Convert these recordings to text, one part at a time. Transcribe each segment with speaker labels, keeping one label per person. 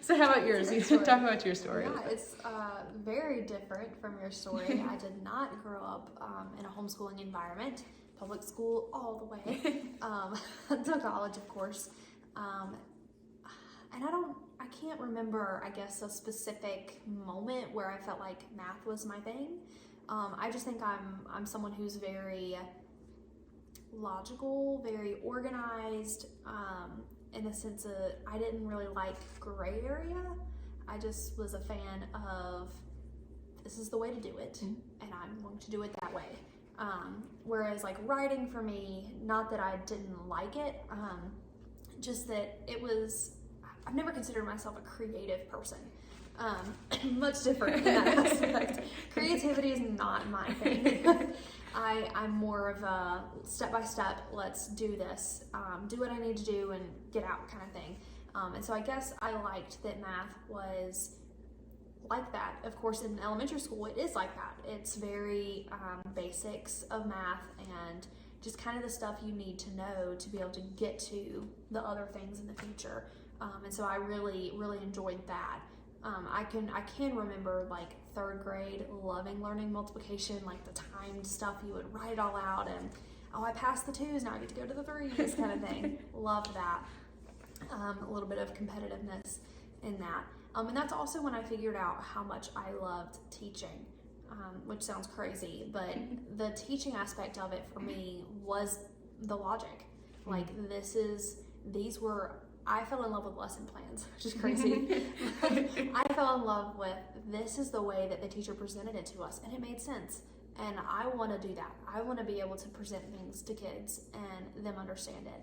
Speaker 1: So how about yours? You talk about your story.
Speaker 2: Yeah, it's very different from your story. I did not grow up in a homeschooling environment, public school all the way, to college, of course. And I can't remember, I guess, a specific moment where I felt like math was my thing. I just think I'm someone who's very logical, very organized, in the sense that I didn't really like gray area. I just was a fan of, this is the way to do it, and I'm going to do it that way. Whereas like writing for me, not that I didn't like it, just that it was, I've never considered myself a creative person. Much different in that aspect. Creativity is not my thing. I'm more of a step-by-step, let's do this, do what I need to do and get out kind of thing. And so I guess I liked that math was like that. Of course, in elementary school, it is like that. It's very basics of math and just kind of the stuff you need to know to be able to get to the other things in the future. And so I really, really enjoyed that. I can remember like third grade loving learning multiplication, like the timed stuff. You would write it all out and, oh, I passed the 2s, now I get to go to the 3s kind of thing. Loved that. A little bit of competitiveness in that. And that's also when I figured out how much I loved teaching, which sounds crazy, but the teaching aspect of it for me was the logic. Like I fell in love with lesson plans, which is crazy. I fell in love with, this is the way that the teacher presented it to us, and it made sense. And I want to do that. I want to be able to present things to kids and them understand it.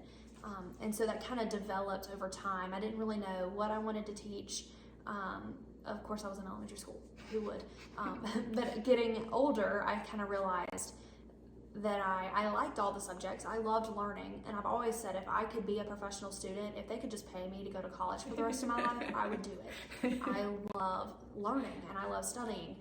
Speaker 2: And so that kind of developed over time. I didn't really know what I wanted to teach. Of course, I was in elementary school. Who would? But getting older, I kind of realized that I liked all the subjects. I loved learning, and I've always said if I could be a professional student, if they could just pay me to go to college for the rest of my life, I would do it. I love learning and I love studying.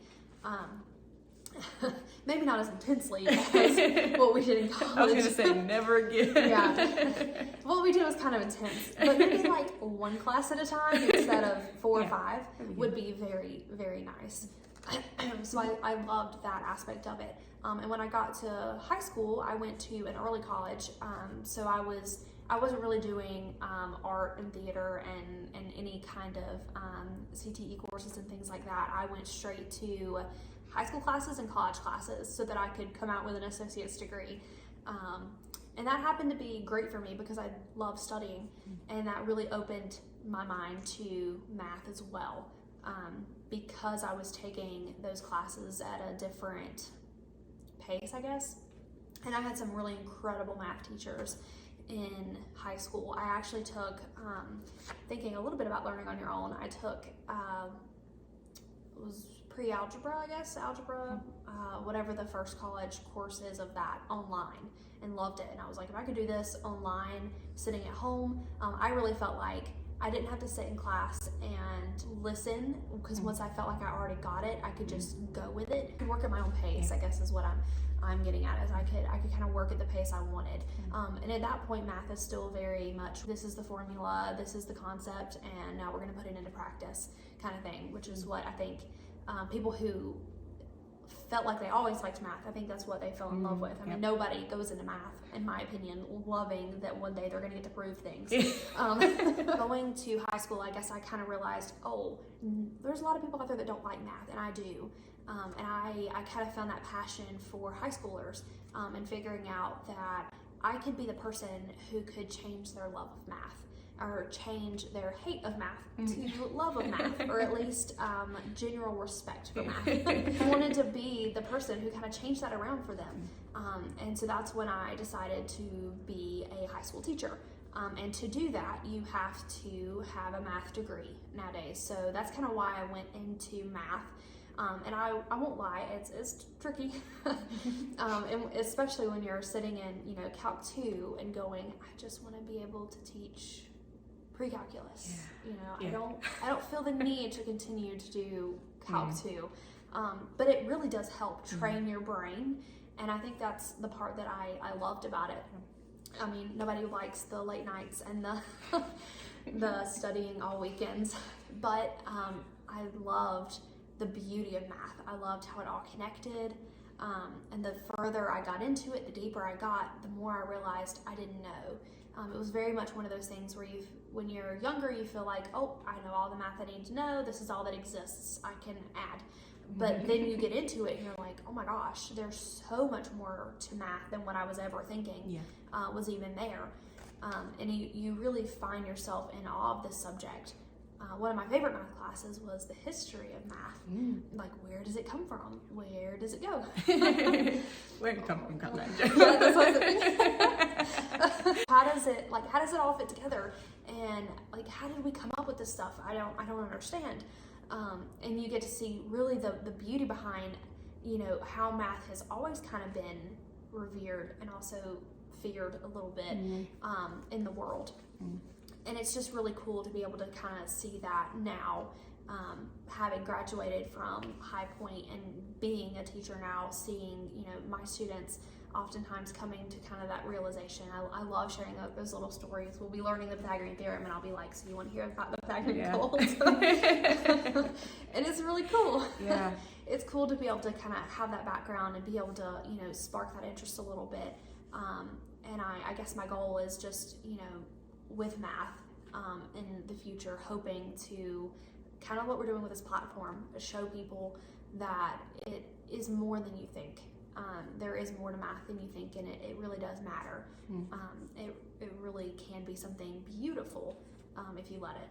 Speaker 2: Maybe not as intensely as what we did in college.
Speaker 1: I was going to say never again.
Speaker 2: Yeah. What we did was kind of intense, but maybe like one class at a time instead of 4 or 5 would be very, very nice. So I loved that aspect of it. And when I got to high school, I went to an early college. So I wasn't really doing art and theater and any kind of CTE courses and things like that. I went straight to high school classes and college classes so that I could come out with an associate's degree. And that happened to be great for me because I love studying, and that really opened my mind to math as well. Because I was taking those classes at a different pace, I guess. And I had some really incredible math teachers in high school. I actually took, thinking a little bit about learning on your own, I took, it was pre-algebra, I guess, algebra, whatever the first college course is of that, online, and loved it. And I was like, if I could do this online, sitting at home, I really felt like I didn't have to sit in class and listen, because once I felt like I already got it, I could just go with it. I could work at my own pace, I guess is what I'm getting at, is I could kind of work at the pace I wanted. And at that point, math is still very much, this is the formula, this is the concept, and now we're going to put it into practice kind of thing, which is what I think people who felt like they always liked math, I think that's what they fell in love with. I mean, nobody goes into math, in my opinion, loving that one day they're going to get to prove things. Going to high school, I guess I kind of realized, oh, there's a lot of people out there that don't like math, and I do. And I kind of found that passion for high schoolers, and figuring out that I could be the person who could change their love of math, or change their hate of math to love of math, or at least general respect for math. I wanted to be the person who kind of changed that around for them. And so that's when I decided to be a high school teacher. And to do that, you have to have a math degree nowadays. So that's kind of why I went into math. And I won't lie, it's tricky, and especially when you're sitting in, Calc 2 and going, I just want to be able to teach pre-calculus. I don't feel the need to continue to do Calc 2, but it really does help train your brain, and I think that's the part that I loved about it. I mean, nobody likes the late nights and the studying all weekends. But I loved the beauty of math. I loved how it all connected. And the further I got into it, the deeper I got, the more I realized I didn't know. It was very much one of those things where when you're younger, you feel like, oh, I know all the math I need to know. This is all that exists. I can add. But then you get into it and you're like, oh my gosh, there's so much more to math than what I was ever thinking was even there. And you really find yourself in awe of this subject. One of my favorite math classes was the history of math. Like, where does it come from? Where does it go?
Speaker 1: Where did it come from?
Speaker 2: Yeah, that's what I was thinking. How does it all fit together? And like, how did we come up with this stuff? I don't understand. And you get to see really the beauty behind, how math has always kind of been revered and also feared a little bit in the world. And it's just really cool to be able to kind of see that now, having graduated from High Point and being a teacher now, seeing, my students oftentimes coming to kind of that realization. I love sharing those little stories. We'll be learning the Pythagorean theorem and I'll be like, so you want to hear about the Pythagorean poles? And it's really cool.
Speaker 1: Yeah.
Speaker 2: It's cool to be able to kind of have that background and be able to, spark that interest a little bit. And I guess my goal is just, with math in the future, hoping to kind of what we're doing with this platform, show people that it is more than you think. There is more to math than you think, and it really does matter. It really can be something beautiful if you let it.